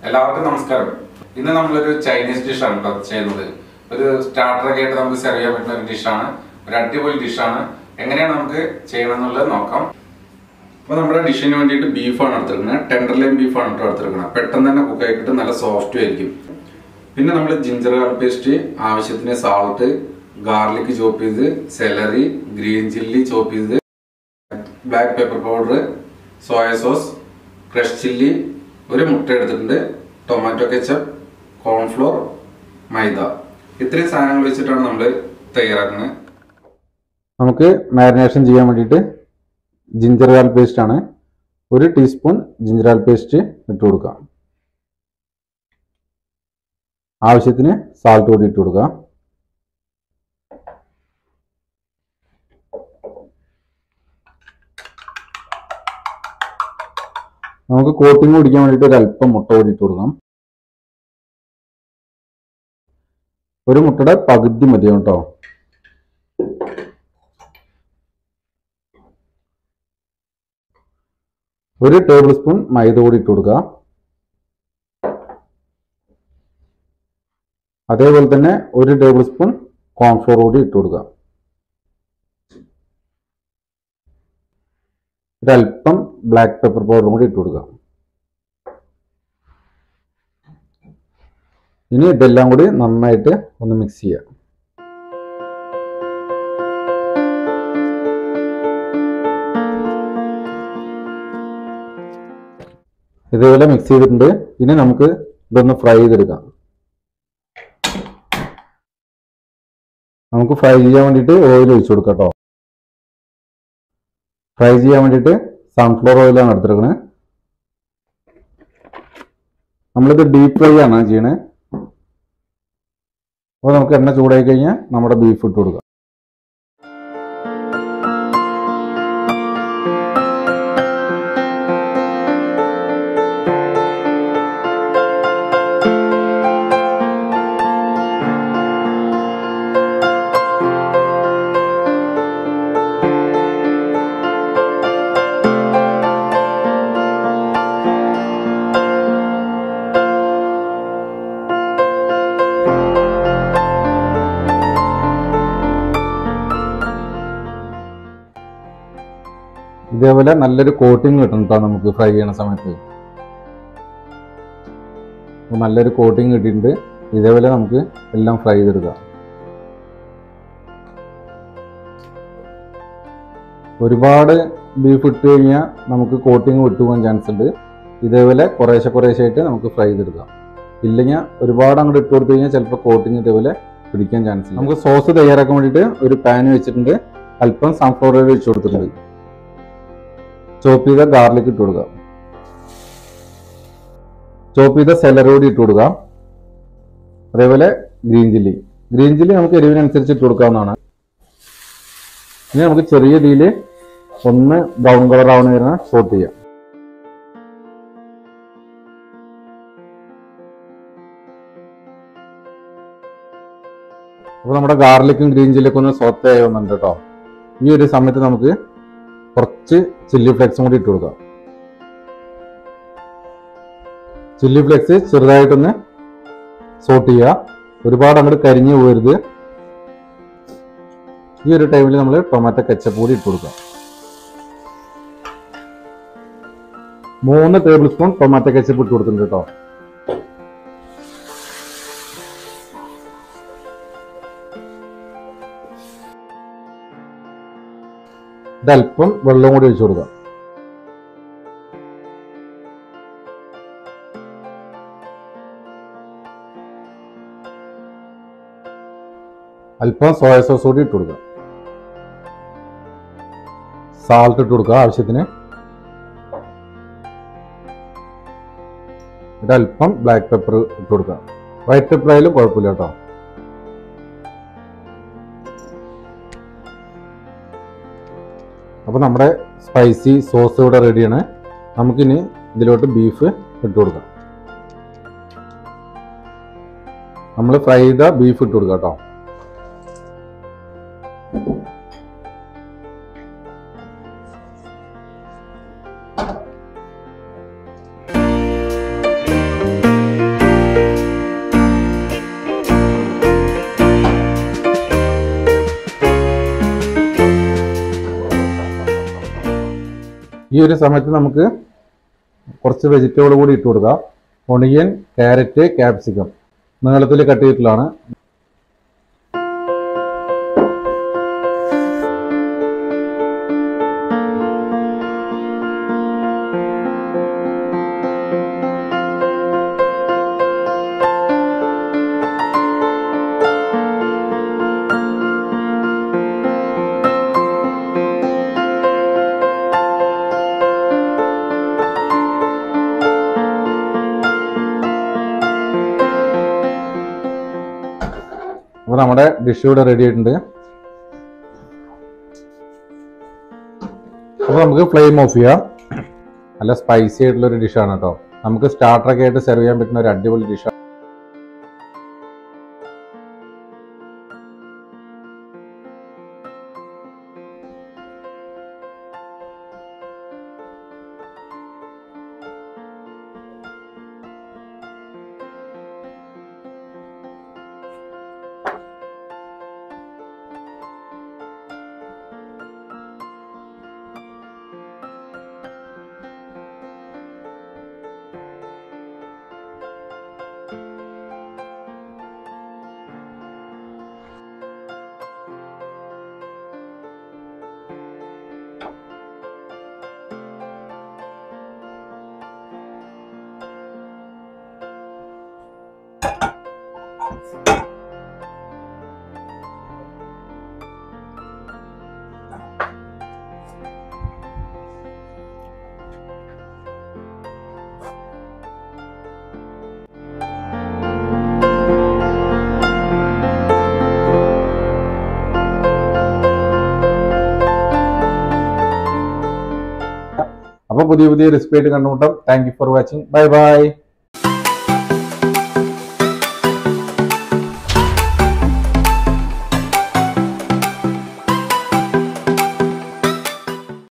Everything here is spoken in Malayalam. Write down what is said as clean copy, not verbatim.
എല്ലാവർക്കും നമസ്കാരം. ഇന്ന് നമ്മളൊരു ചൈനീസ് ഡിഷാണ് ചെയ്യുന്നത്. ഒരു സ്റ്റാർട്ടറൊക്കെ ആയിട്ട് നമുക്ക് സെർവ് ചെയ്യാൻ പറ്റുന്ന ഒരു ഡിഷാണ്. ഒരു അടിപൊളി ഡിഷാണ്. എങ്ങനെയാണ് നമുക്ക് ചെയ്യണമെന്നുള്ളത് നോക്കാം. അപ്പോൾ നമ്മുടെ ഡിഷിന് വേണ്ടിയിട്ട് ബീഫാണ് എടുത്തിരിക്കുന്നത്. ടെൻഡർ ലൈൻ ബീഫാണ് എടുത്തിരിക്കുന്നത്. പെട്ടെന്ന് തന്നെ കുക്ക് ആക്കിയിട്ട് നല്ല സോഫ്റ്റ് ആയിരിക്കും. പിന്നെ നമ്മൾ ജിഞ്ചർ ഗാർലിക് പേസ്റ്റ്, ആവശ്യത്തിന് സാൾട്ട്, ഗാർലിക് ചോപ്പ് ചെയ്ത്, സെലറി, ഗ്രീൻ ചില്ലി ചോപ്പ് ചെയ്ത്, black pepper powder, soya sauce, crush chilli, ഒരു മുട്ട എടുത്തിട്ടുണ്ട്, ടൊമാറ്റോ കെച്ചപ്പ്, കോൺഫ്ലോർ, മൈദ. ഇത്രയും സാധനങ്ങൾ വെച്ചിട്ടാണ് നമ്മൾ തയ്യാറാക്കുന്നത്. നമുക്ക് മാരിനേഷൻ ചെയ്യാൻ വേണ്ടിയിട്ട് ജിഞ്ചർ ഗാർലിക് പേസ്റ്റ് ആണ്. 1 ടീസ്പൂൺ ജിഞ്ചർ ഗാർലിക് പേസ്റ്റ് ഇട്ട് കൊടുക്കാം. ആവശ്യത്തിന് സാൾട്ട് കൂടി ഇട്ട് കൊടുക്കാം. നമുക്ക് കോട്ടിങ് കുടിക്കാൻ വേണ്ടിയിട്ട് ഒരു അല്പം മുട്ട കൂടി ഇട്ട് കൊടുക്കാം. ഒരു മുട്ടയുടെ പകുതി മതിയാവും കേട്ടോ. ഒരു ടേബിൾ സ്പൂൺ മൈദ കൂടി ഇട്ട് കൊടുക്കുക. അതേപോലെ തന്നെ 1 ടേബിൾ സ്പൂൺ കോൺഫ്ലോർ കൂടി ഇട്ട് കൊടുക്കുക. ഒരല്പം ബ്ലാക്ക് പെപ്പർ പൗഡറും കൂടി ഇട്ട് കൊടുക്കുക. ഇനി ഇതെല്ലാം കൂടി നന്നായിട്ട് ഒന്ന് മിക്സ് ചെയ്യുക. ഇതേപോലെ മിക്സ് ചെയ്തിട്ടുണ്ട്. ഇനി നമുക്ക് ഇതൊന്ന് ഫ്രൈ ചെയ്തെടുക്കാം. നമുക്ക് ഫ്രൈ ചെയ്യാൻ വേണ്ടിയിട്ട് ഓയിൽ ഒഴിച്ചു കൊടുക്കാം കേട്ടോ. ഫ്രൈ ചെയ്യാൻ വേണ്ടിയിട്ട് സൺഫ്ലവർ ഓയിലാണ് എടുത്തിരിക്കുന്നത്. നമ്മളിത് ഡീപ്പ് ഫ്രൈ ആണ് ചെയ്യണേ. അപ്പോൾ നമുക്ക് എണ്ണ ചൂടായി കഴിഞ്ഞാൽ നമ്മുടെ ബീഫ് ഇട്ട് കൊടുക്കാം. ഇതേപോലെ നല്ലൊരു കോട്ടിങ് കിട്ടും കേട്ടോ നമുക്ക് ഫ്രൈ ചെയ്യണ സമയത്ത്. നല്ലൊരു കോട്ടിങ് കിട്ടിയിട്ടുണ്ട്. ഇതേപോലെ നമുക്ക് എല്ലാം ഫ്രൈ ചെയ്തെടുക്കാം. ഒരുപാട് ബീഫ് ഇട്ട് കഴിഞ്ഞാൽ നമുക്ക് കോട്ടിങ് വിട്ടുപോകാൻ ചാൻസ് ഉണ്ട്. ഇതേപോലെ കുറേശ്ശെ ആയിട്ട് നമുക്ക് ഫ്രൈ ചെയ്തെടുക്കാം. ഇല്ലെങ്കിൽ ഒരുപാട് അങ്ങോട്ട് ഇട്ട് കൊടുത്തു കഴിഞ്ഞാൽ ചിലപ്പോൾ കോട്ടിങ് ഇതേപോലെ പിടിക്കാൻ ചാൻസ് ഉണ്ട്. നമുക്ക് സോസ് തയ്യാറാക്കാൻ വേണ്ടിയിട്ട് ഒരു പാൻ വെച്ചിട്ടുണ്ട്. അല്പം സൺഫ്ലവർ ഓയിൽ വെച്ച് കൊടുത്തിട്ടുണ്ട്. ചോപ്പ് ചെയ്ത ഗാർലിക് ഇട്ട് കൊടുക്കുക. ചോപ്പ് ചെയ്ത സെലറി കൂടി ഇട്ട് കൊടുക്കുക. അതേപോലെ ഗ്രീൻ ചില്ലി നമുക്ക് എരിവിനനുസരിച്ച് ഇട്ട് കൊടുക്കാവുന്നതാണ്. ഇനി നമുക്ക് ചെറിയ തീയിൽ ഒന്ന് ബ്രൗൺ കളർ ആവുന്ന വരെ സോട്ട് ചെയ്യാം. അപ്പോൾ നമ്മുടെ ഗാർലിക്കും ഗ്രീൻ ചില്ലിയൊക്കെ ഒന്ന് സോട്ട് ആവുന്നുണ്ട് കേട്ടോ. ഈ ഒരു സമയത്ത് നമുക്ക് കുറച്ച് ചില്ലി ഫ്ലേക്സും കൂടി ഇട്ട് കൊടുക്കാം. ചില്ലി ഫ്ലേക്സ് ചെറുതായിട്ടൊന്ന് സോട്ട് ചെയ്യുക. ഒരുപാട് അങ്ങോട്ട് കരിഞ്ഞു പോകരുത്. ഈ ഒരു ടൈമിൽ നമ്മൾ ടൊമാറ്റോ കെച്ചപ്പ് കൂടി ഇട്ട് കൊടുക്കാം. 3 ടേബിൾ സ്പൂൺ ടൊമാറ്റോ കെച്ചപ്പ് ഇട്ട് കൊടുത്തിട്ടുണ്ട് കേട്ടോ. ഇതല്പം വെള്ളം കൂടി ഒഴിച്ചു കൊടുക്കാം. അല്പം സോയ സോസ് കൂടി ഇട്ട് കൊടുക്കാം. സാൾട്ട് ഇട്ട് കൊടുക്കുക ആവശ്യത്തിന്. ഇതല്പം ബ്ലാക്ക് പെപ്പർ ഇട്ട് കൊടുക്കാം. വൈറ്റ് പെപ്പർ ആയാലും കുഴപ്പമില്ല കേട്ടോ. അപ്പോൾ നമ്മുടെ സ്പൈസി സോസ് ഇവിടെ റെഡിയാണ്. നമുക്കിനി ഇതിലോട്ട് ബീഫ് ഇട്ട് കൊടുക്കാം. നമ്മൾ ഫ്രൈ ചെയ്ത ബീഫ് ഇട്ട് കൊടുക്കാം കേട്ടോ. ഈ ഒരു സമയത്ത് നമുക്ക് കുറച്ച് വെജിറ്റബിൾ കൂടി ഇട്ട് കൊടുക്കാം. ഒണിയൻ, ക്യാരറ്റ്, ക്യാപ്സിക്കം നീളത്തിൽ കട്ട് ചെയ്തിട്ടുള്ളതാണ്. അപ്പോൾ നമ്മുടെ ഡിഷ് ഇവിടെ റെഡി ആയിട്ടുണ്ട്. അപ്പോൾ നമുക്ക് ഫ്ലെയിം ഓഫ് ചെയ്യാം. നല്ല സ്പൈസി ആയിട്ടുള്ള ഒരു ഡിഷാണ് കേട്ടോ. നമുക്ക് സ്റ്റാർട്ടറൊക്കെ ആയിട്ട് സെർവ് ചെയ്യാൻ പറ്റുന്ന ഒരു അടിപൊളി ഡിഷാണ്. അപ്പോൾ പുതിയ റെസിപ്പി ആയിട്ട് കണ്ടുമുട്ടാം. Thank you for watching. Bye bye.